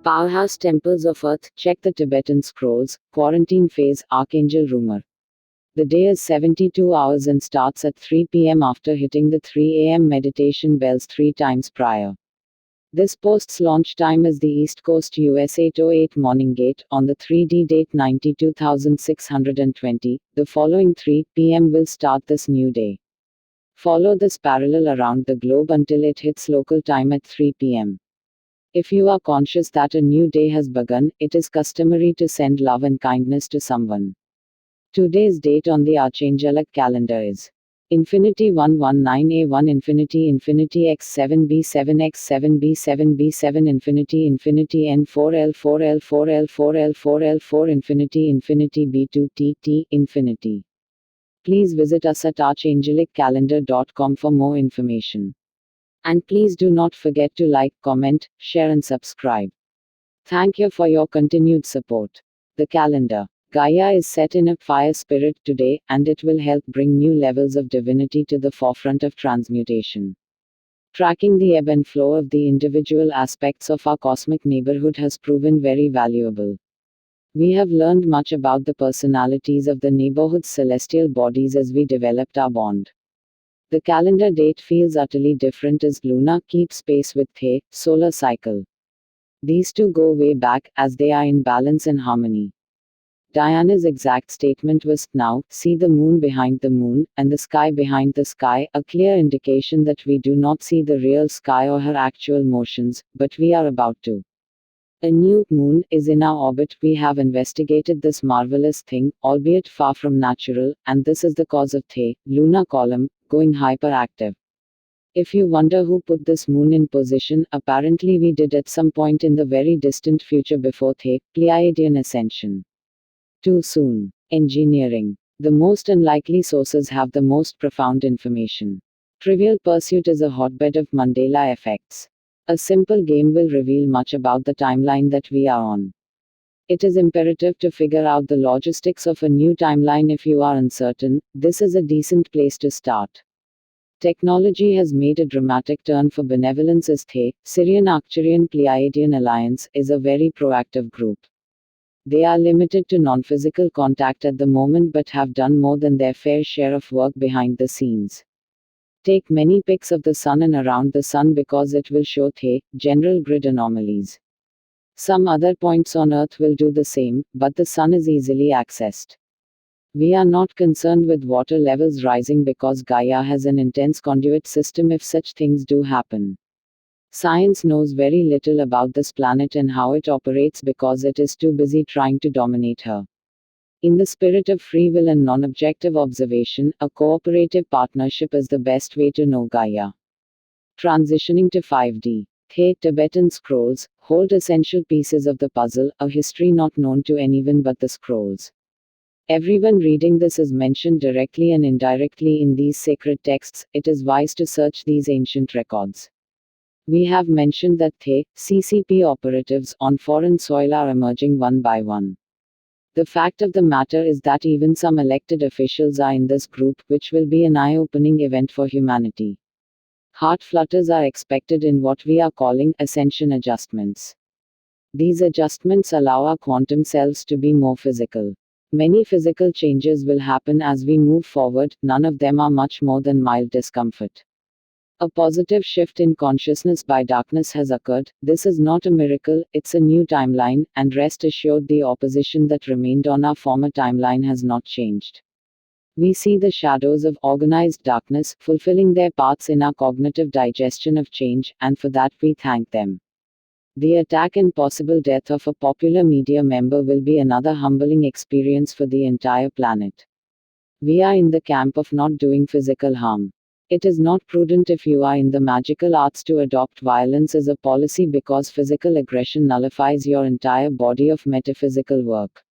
Powerhouse temples of Earth, check the Tibetan scrolls, quarantine phase, Archangel rumor. The day is 72 hours and starts at 3 p.m. after hitting the 3 a.m. meditation bells 3 times prior. This post's launch time is the East Coast US 8:08 morning gate, on the 3D date 92,620. The following 3 p.m. will start this new day. Follow this parallel around the globe until it hits local time at 3 p.m. If you are conscious that a new day has begun, it is customary to send love and kindness to someone. Today's date on the Archangelic calendar is Infinity 119A1 Infinity Infinity X7B7 X7B7B7 Infinity Infinity N4L4L4L4L4L4 Infinity Infinity B2TT Infinity. Please visit us at archangeliccalendar.com for more information. And please do not forget to like, comment, share and subscribe. Thank you for your continued support. The calendar. Gaia is set in a fire spirit today, and it will help bring new levels of divinity to the forefront of transmutation. Tracking the ebb and flow of the individual aspects of our cosmic neighborhood has proven very valuable. We have learned much about the personalities of the neighborhood's celestial bodies as we developed our bond. The calendar date feels utterly different as Luna keeps pace with the solar cycle. These two go way back, as they are in balance and harmony. Diana's exact statement was, "Now, see the moon behind the moon, and the sky behind the sky," a clear indication that we do not see the real sky or her actual motions, but we are about to. A new moon is in our orbit. We have investigated this marvelous thing, albeit far from natural, and this is the cause of the lunar column going hyperactive. If you wonder who put this moon in position, apparently we did at some point in the very distant future before the Pleiadian ascension. Too soon. Engineering. The most unlikely sources have the most profound information. Trivial Pursuit is a hotbed of Mandela effects. A simple game will reveal much about the timeline that we are on. It is imperative to figure out the logistics of a new timeline if you are uncertain. This is a decent place to start. Technology has made a dramatic turn for benevolence as the Syrian-Arcturian Pleiadian Alliance is a very proactive group. They are limited to non-physical contact at the moment but have done more than their fair share of work behind the scenes. Take many pics of the sun and around the sun because it will show the general grid anomalies. Some other points on Earth will do the same, but the sun is easily accessed. We are not concerned with water levels rising because Gaia has an intense conduit system if such things do happen. Science knows very little about this planet and how it operates because it is too busy trying to dominate her. In the spirit of free will and non-objective observation, a cooperative partnership is the best way to know Gaia. Transitioning to 5D. The Tibetan scrolls hold essential pieces of the puzzle, a history not known to anyone but the scrolls. Everyone reading this is mentioned directly and indirectly in these sacred texts. It is wise to search these ancient records. We have mentioned that the CCP operatives on foreign soil are emerging one by one. The fact of the matter is that even some elected officials are in this group, which will be an eye-opening event for humanity. Heart flutters are expected in what we are calling ascension adjustments. These adjustments allow our quantum selves to be more physical. Many physical changes will happen as we move forward, none of them are much more than mild discomfort. A positive shift in consciousness by darkness has occurred. This is not a miracle, it's a new timeline, and rest assured the opposition that remained on our former timeline has not changed. We see the shadows of organized darkness fulfilling their parts in our cognitive digestion of change, and for that we thank them. The attack and possible death of a popular media member will be another humbling experience for the entire planet. We are in the camp of not doing physical harm. It is not prudent if you are in the magical arts to adopt violence as a policy because physical aggression nullifies your entire body of metaphysical work.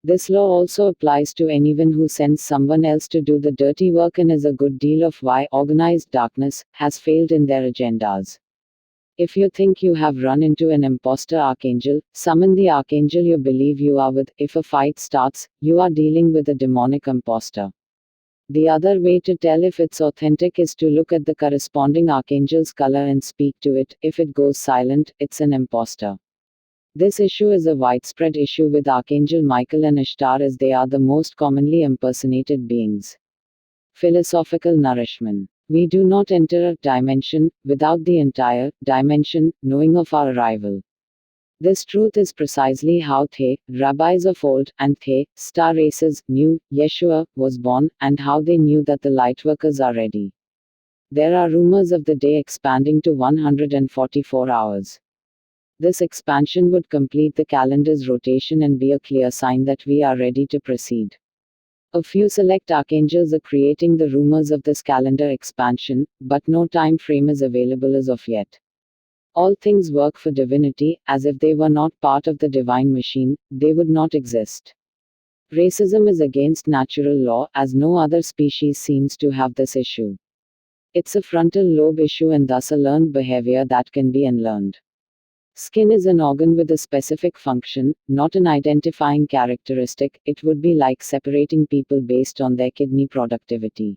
This law also applies to anyone who sends someone else to do the dirty work and is a good deal of why organized darkness has failed in their agendas. If you think you have run into an imposter archangel, summon the archangel you believe you are with. If a fight starts, you are dealing with a demonic imposter. The other way to tell if it's authentic is to look at the corresponding archangel's color and speak to it. If it goes silent, it's an imposter. This issue is a widespread issue with Archangel Michael and Ishtar, as they are the most commonly impersonated beings. Philosophical nourishment. We do not enter a dimension without the entire dimension knowing of our arrival. This truth is precisely how the rabbis of old and the star races knew Yeshua was born, and how they knew that the lightworkers are ready. There are rumors of the day expanding to 144 hours. This expansion would complete the calendar's rotation and be a clear sign that we are ready to proceed. A few select archangels are creating the rumors of this calendar expansion, but no time frame is available as of yet. All things work for divinity, as if they were not part of the divine machine, they would not exist. Racism is against natural law, as no other species seems to have this issue. It's a frontal lobe issue and thus a learned behavior that can be unlearned. Skin is an organ with a specific function, not an identifying characteristic. It would be like separating people based on their kidney productivity.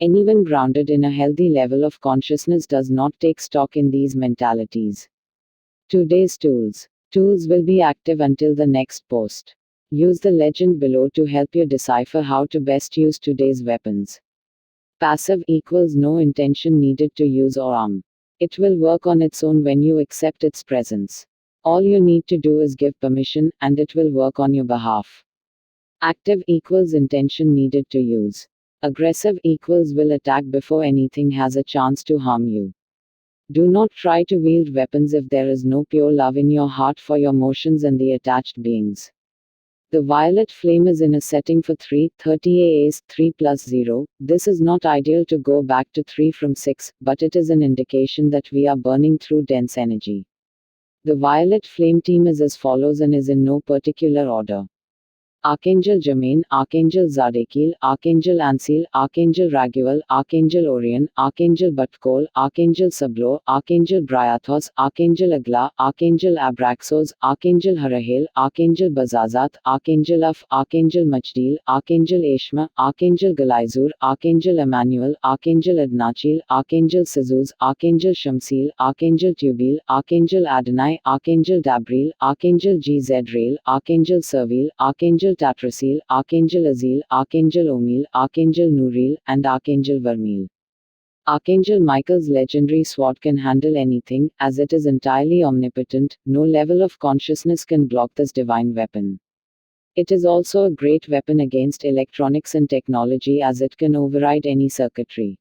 Anyone grounded in a healthy level of consciousness does not take stock in these mentalities. Today's tools. Tools will be active until the next post. Use the legend below to help you decipher how to best use today's weapons. Passive equals no intention needed to use or arm. It will work on its own when you accept its presence. All you need to do is give permission, and it will work on your behalf. Active equals intention needed to use. Aggressive equals will attack before anything has a chance to harm you. Do not try to wield weapons if there is no pure love in your heart for your motions and the attached beings. The violet flame is in a setting for 3:30 AAs 3+0. This is not ideal to go back to 3 from 6, but it is an indication that we are burning through dense energy. The violet flame team is as follows and is in no particular order. Archangel Jermaine, Archangel Zadkiel, Archangel Ansil, Archangel Raguel, Archangel Orion, Archangel Batkol, Archangel Sablo, Archangel Bryathos, Archangel Agla, Archangel Abraxos, Archangel Harahel, Archangel Bazazat, Archangel Af, Archangel Machdil, Archangel Eshma, Archangel Galaizur, Archangel Emmanuel, Archangel Adnachil, Archangel Sizuz, Archangel Shamsil, Archangel Tubil, Archangel Adonai, Archangel Dabril, Archangel Gzrael, Archangel Servil, Archangel Tatrasil, Archangel Azil, Archangel Omil, Archangel Nuril, and Archangel Vermil. Archangel Michael's legendary sword can handle anything, as it is entirely omnipotent. No level of consciousness can block this divine weapon. It is also a great weapon against electronics and technology, as it can override any circuitry.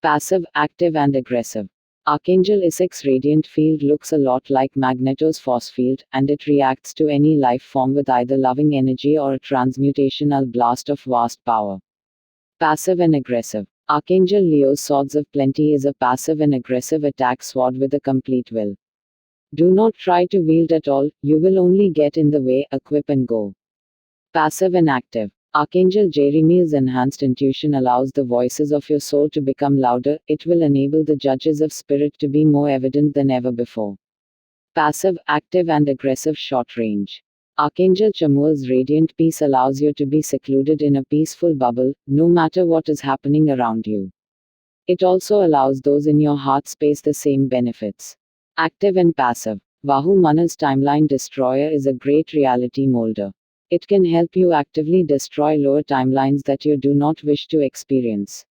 Passive, active, and aggressive. Archangel Isaac's radiant field looks a lot like Magneto's force field, and it reacts to any life form with either loving energy or a transmutational blast of vast power. Passive and aggressive. Archangel Leo's Swords of Plenty is a passive and aggressive attack sword with a complete will. Do not try to wield at all, you will only get in the way. Equip and go. Passive and active. Archangel Jeremiah's enhanced intuition allows the voices of your soul to become louder. It will enable the judges of spirit to be more evident than ever before. Passive, active, and aggressive short range. Archangel Chamuel's radiant peace allows you to be secluded in a peaceful bubble, no matter what is happening around you. It also allows those in your heart space the same benefits. Active and passive. Vahu Mana's Timeline Destroyer is a great reality molder. It can help you actively destroy lower timelines that you do not wish to experience.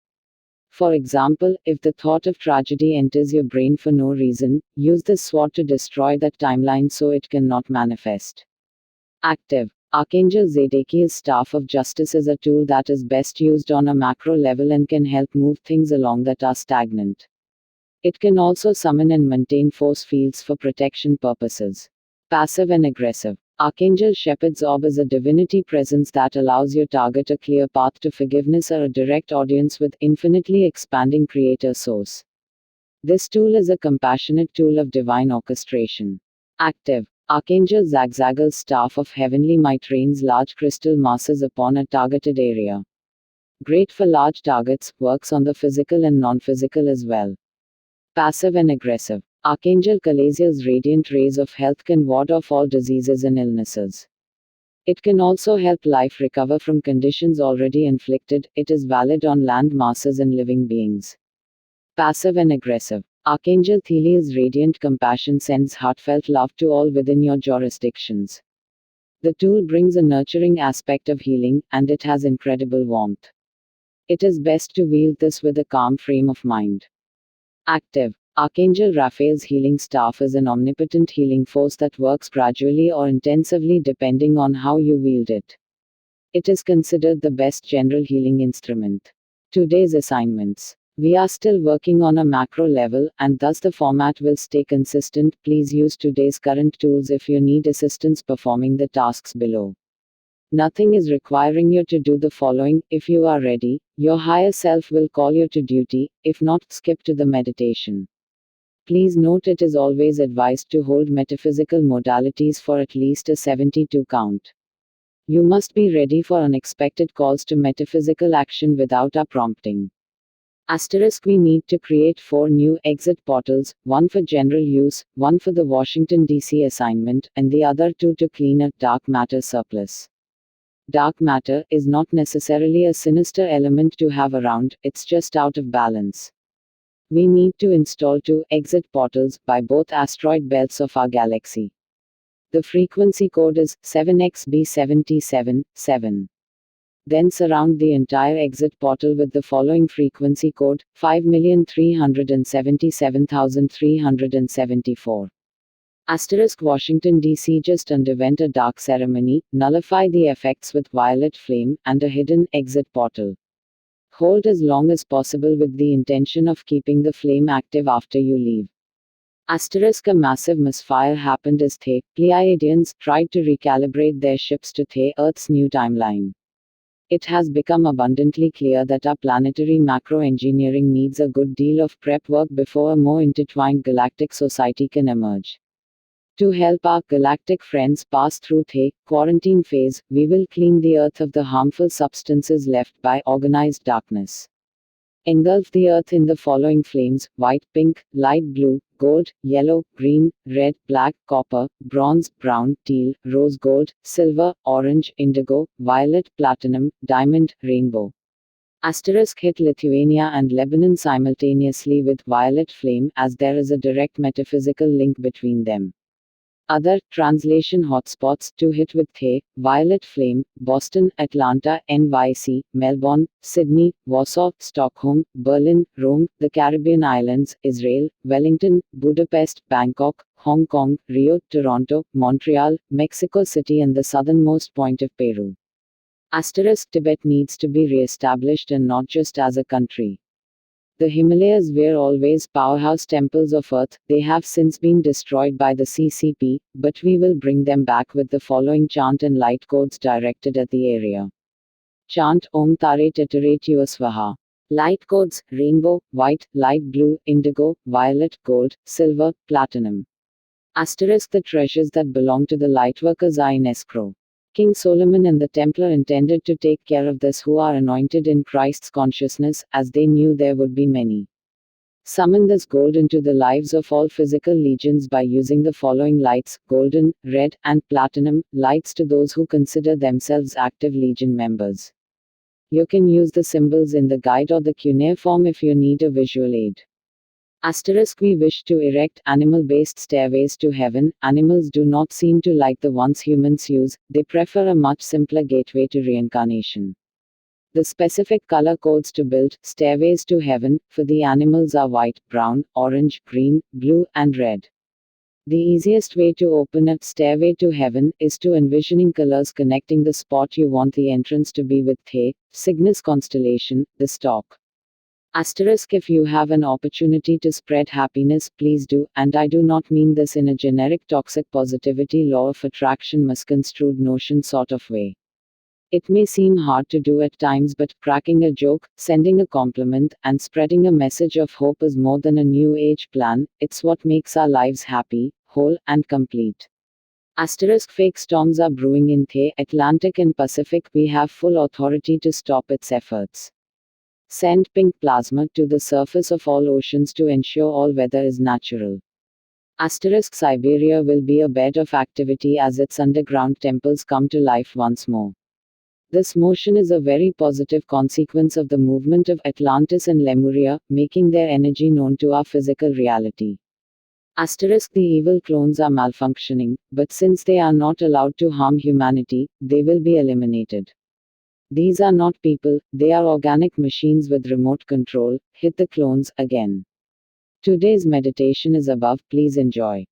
For example, if the thought of tragedy enters your brain for no reason, use this sword to destroy that timeline so it cannot manifest. Active. Archangel Zadkiel's Staff of Justice is a tool that is best used on a macro level and can help move things along that are stagnant. It can also summon and maintain force fields for protection purposes. Passive and aggressive. Archangel Shepherd's Orb is a divinity presence that allows your target a clear path to forgiveness or a direct audience with infinitely expanding creator source. This tool is a compassionate tool of divine orchestration. Active. Archangel Zagzagal's Staff of Heavenly Might rains large crystal masses upon a targeted area. Great for large targets, works on the physical and non-physical as well. Passive and aggressive. Archangel Kalaziel's radiant rays of health can ward off all diseases and illnesses. It can also help life recover from conditions already inflicted. It is valid on land masses and living beings. Passive and aggressive. Archangel Thelia's radiant compassion sends heartfelt love to all within your jurisdictions. The tool brings a nurturing aspect of healing, and it has incredible warmth. It is best to wield this with a calm frame of mind. Active. Archangel Raphael's healing staff is an omnipotent healing force that works gradually or intensively depending on how you wield it. It is considered the best general healing instrument. Today's assignments. We are still working on a macro level, and thus the format will stay consistent. Please use today's current tools if you need assistance performing the tasks below. Nothing is requiring you to do the following. If you are ready, your higher self will call you to duty. If not, skip to the meditation. Please note it is always advised to hold metaphysical modalities for at least a 72 count. You must be ready for unexpected calls to metaphysical action without our prompting. Asterisk, we need to create 4 new exit portals, one for general use, one for the Washington, D.C. assignment, and the other 2 to clean a dark matter surplus. Dark matter is not necessarily a sinister element to have around, it's just out of balance. We need to install 2 exit portals by both asteroid belts of our galaxy. The frequency code is 7XB777. Then surround the entire exit portal with the following frequency code, 5,377,374. Asterisk, Washington, D.C. just underwent a dark ceremony. Nullify the effects with violet flame and a hidden exit portal. Hold as long as possible with the intention of keeping the flame active after you leave. Asterisk, a massive misfire happened as the Pleiadians tried to recalibrate their ships to the Earth's new timeline. It has become abundantly clear that our planetary macro-engineering needs a good deal of prep work before a more intertwined galactic society can emerge. To help our galactic friends pass through the quarantine phase, we will clean the Earth of the harmful substances left by organized darkness. Engulf the Earth in the following flames: white, pink, light blue, gold, yellow, green, red, black, copper, bronze, brown, teal, rose gold, silver, orange, indigo, violet, platinum, diamond, rainbow. Asterisk, hit Lithuania and Lebanon simultaneously with violet flame, as there is a direct metaphysical link between them. Other translation hotspots to hit with the violet flame: Boston, Atlanta, NYC, Melbourne, Sydney, Warsaw, Stockholm, Berlin, Rome, the Caribbean islands, Israel, Wellington, Budapest, Bangkok, Hong Kong, Rio, Toronto, Montreal, Mexico City, and the southernmost point of Peru. Asterisk, Tibet needs to be re-established, and not just as a country. The Himalayas were always powerhouse temples of earth. They have since been destroyed by the CCP, but we will bring them back with the following chant and light codes directed at the area. Chant Om Tare Titaratya Swaha. Light codes: rainbow, white, light blue, indigo, violet, gold, silver, platinum. Asterisk, the treasures that belong to the lightworkers are in escrow. King Solomon and the Templar intended to take care of this who are anointed in Christ's consciousness, as they knew there would be many. Summon this gold into the lives of all physical legions by using the following lights: golden, red, and platinum, lights to those who consider themselves active legion members. You can use the symbols in the guide or the cuneiform if you need a visual aid. Asterisk, we wish to erect animal-based stairways to heaven. Animals do not seem to like the ones humans use, they prefer a much simpler gateway to reincarnation. The specific color codes to build stairways to heaven for the animals are white, brown, orange, green, blue, and red. The easiest way to open a stairway to heaven is to envisioning colors connecting the spot you want the entrance to be with the Cygnus constellation, the stalk. Asterisk, if you have an opportunity to spread happiness, please do, and I do not mean this in a generic toxic positivity law of attraction misconstrued notion sort of way. It may seem hard to do at times, but cracking a joke, sending a compliment, and spreading a message of hope is more than a new age plan. It's what makes our lives happy, whole, and complete. Asterisk, fake storms are brewing in the Atlantic and Pacific. We have full authority to stop its efforts. Send pink plasma to the surface of all oceans to ensure all weather is natural. Asterisk, Siberia will be a bed of activity as its underground temples come to life once more. This motion is a very positive consequence of the movement of Atlantis and Lemuria, making their energy known to our physical reality. Asterisk, the evil clones are malfunctioning, but since they are not allowed to harm humanity, they will be eliminated. These are not people, they are organic machines with remote control. Hit the clones again. Today's meditation is above, please enjoy.